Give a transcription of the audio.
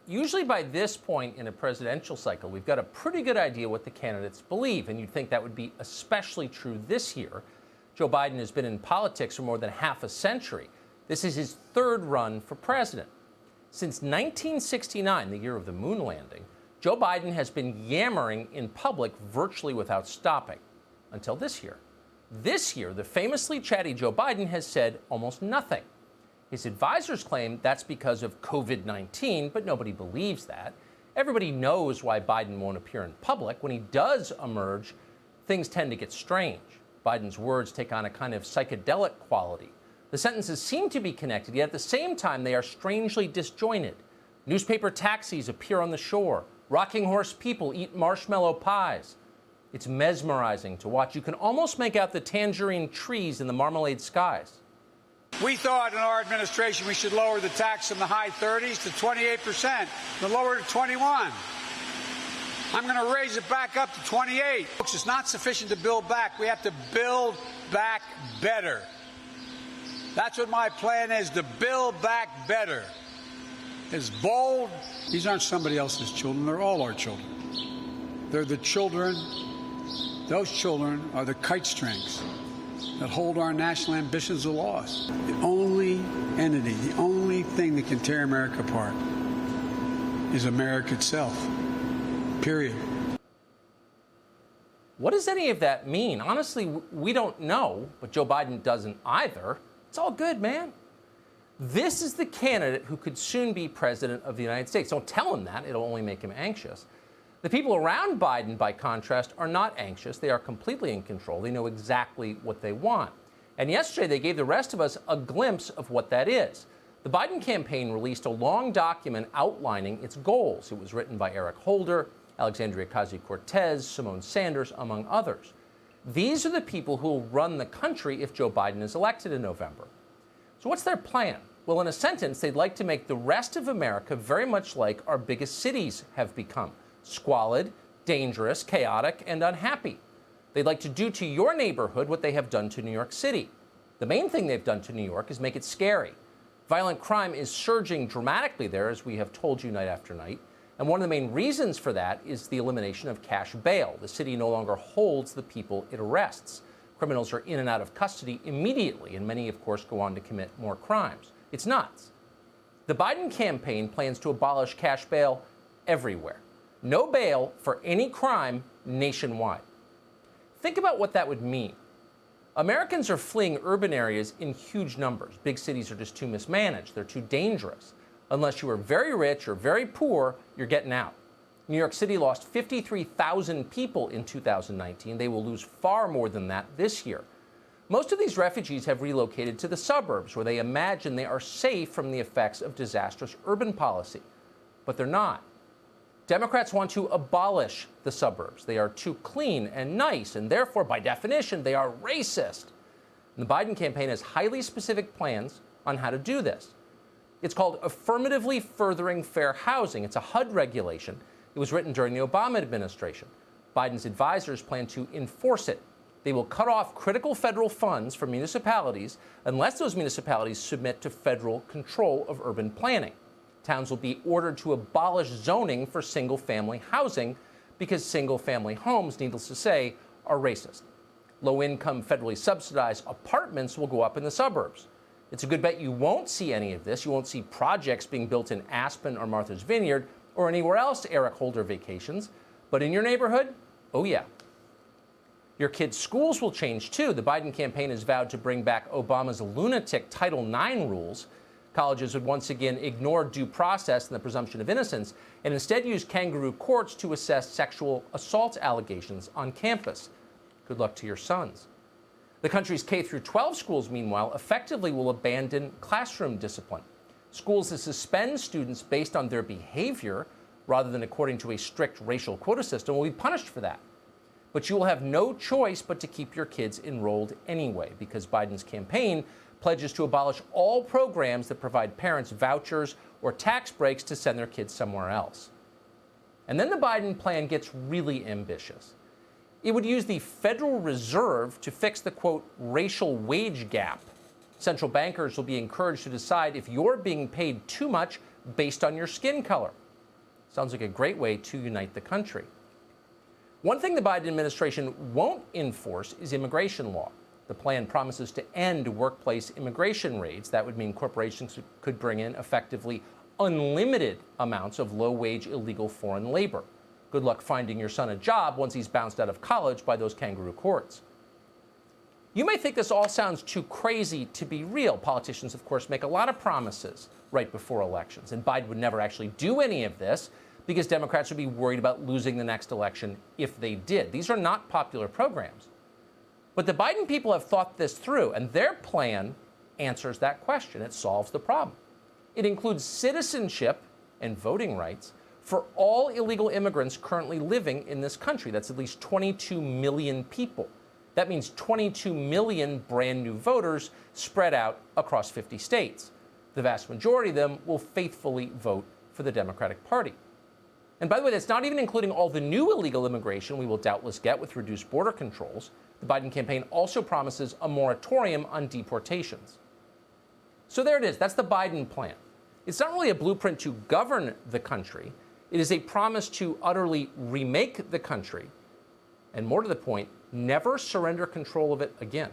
Usually by this point in a presidential cycle, we've got a pretty good idea what the candidates believe, and you'd think that would be especially true this year. Joe Biden has been in politics for more than half a century. This is his third run for president. Since 1969, the year of the moon landing, Joe Biden has been yammering in public virtually without stopping, until this year. This year, the famously chatty Joe Biden has said almost nothing. His advisors claim that's because of COVID-19, but nobody believes that. Everybody knows why Biden won't appear in public. When he does emerge, things tend to get strange. Biden's words take on a kind of psychedelic quality. The sentences seem to be connected, yet at the same time, they are strangely disjointed. Newspaper taxis appear on the shore. Rocking horse people eat marshmallow pies. It's mesmerizing to watch. You can almost make out the tangerine trees in the marmalade skies. We thought in our administration we should lower the tax from the high 30s to 28%, then lower it to 21. I'm going to raise it back up to 28. Folks, it's not sufficient to build back. We have to build back better. That's what my plan is, to build back better. It's bold. These aren't somebody else's children. They're all our children. They're the children. Those children are the kite strings that hold our national ambitions aloft. The only entity, the only thing that can tear America apart is America itself. Period. What does any of that mean? Honestly, we don't know, but Joe Biden doesn't either. It's all good, man. This is the candidate who could soon be president of the United States. Don't tell him that. It'll only make him anxious. The people around Biden, by contrast, are not anxious. They are completely in control. They know exactly what they want. And yesterday, they gave the rest of us a glimpse of what that is. The Biden campaign released a long document outlining its goals. It was written by Eric Holder, Alexandria Ocasio-Cortez, Simone Sanders, among others. These are the people who will run the country if Joe Biden is elected in November. So what's their plan? Well, in a sentence, they'd like to make the rest of America very much like our biggest cities have become: squalid, dangerous, chaotic, and unhappy. They'd like to do to your neighborhood what they have done to New York City. The main thing they've done to New York is make it scary. Violent crime is surging dramatically there, as we have told you night after night. And one of the main reasons for that is the elimination of cash bail. The city no longer holds the people it arrests. Criminals are in and out of custody immediately, and many, of course, go on to commit more crimes. It's nuts. The Biden campaign plans to abolish cash bail everywhere. No bail for any crime nationwide. Think about what that would mean. Americans are fleeing urban areas in huge numbers. Big cities are just too mismanaged. They're too dangerous. Unless you are very rich or very poor, you're getting out. New York City lost 53,000 people in 2019. They will lose far more than that this year. Most of these refugees have relocated to the suburbs, where they imagine they are safe from the effects of disastrous urban policy. But they're not. Democrats want to abolish the suburbs. They are too clean and nice, and therefore, by definition, they are racist. And the Biden campaign has highly specific plans on how to do this. It's called Affirmatively Furthering Fair Housing. It's a HUD regulation. It was written during the Obama administration. Biden's advisors plan to enforce it. They will cut off critical federal funds from municipalities unless those municipalities submit to federal control of urban planning. Towns will be ordered to abolish zoning for single-family housing because single-family homes, needless to say, are racist. Low-income, federally subsidized apartments will go up in the suburbs. It's a good bet you won't see any of this. You won't see projects being built in Aspen or Martha's Vineyard or anywhere else Eric Holder vacations. But in your neighborhood, oh yeah. Your kids' schools will change too. The Biden campaign has vowed to bring back Obama's lunatic Title IX rules. Colleges would once again ignore due process and the presumption of innocence and instead use kangaroo courts to assess sexual assault allegations on campus. Good luck to your sons. The country's K-12 schools, meanwhile, effectively will abandon classroom discipline. Schools that suspend students based on their behavior, rather than according to a strict racial quota system, will be punished for that. But you will have no choice but to keep your kids enrolled anyway, because Biden's campaign pledges to abolish all programs that provide parents vouchers or tax breaks to send their kids somewhere else. And then the Biden plan gets really ambitious. It would use the Federal Reserve to fix the, quote, racial wage gap. Central bankers will be encouraged to decide if you're being paid too much based on your skin color. Sounds like a great way to unite the country. One thing the Biden administration won't enforce is immigration law. The plan promises to end workplace immigration raids. That would mean corporations could bring in effectively unlimited amounts of low-wage illegal foreign labor. Good luck finding your son a job once he's bounced out of college by those kangaroo courts. You may think this all sounds too crazy to be real. Politicians, of course, make a lot of promises right before elections, and Biden would never actually do any of this because Democrats would be worried about losing the next election if they did. These are not popular programs. But the Biden people have thought this through, and their plan answers that question. It solves the problem. It includes citizenship and voting rights for all illegal immigrants currently living in this country. That's at least 22 million people. That means 22 million brand new voters spread out across 50 states. The vast majority of them will faithfully vote for the Democratic Party. And by the way, that's not even including all the new illegal immigration we will doubtless get with reduced border controls. The Biden campaign also promises a moratorium on deportations. So there it is. That's the Biden plan. It's not really a blueprint to govern the country. It is a promise to utterly remake the country, and more to the point, never surrender control of it again.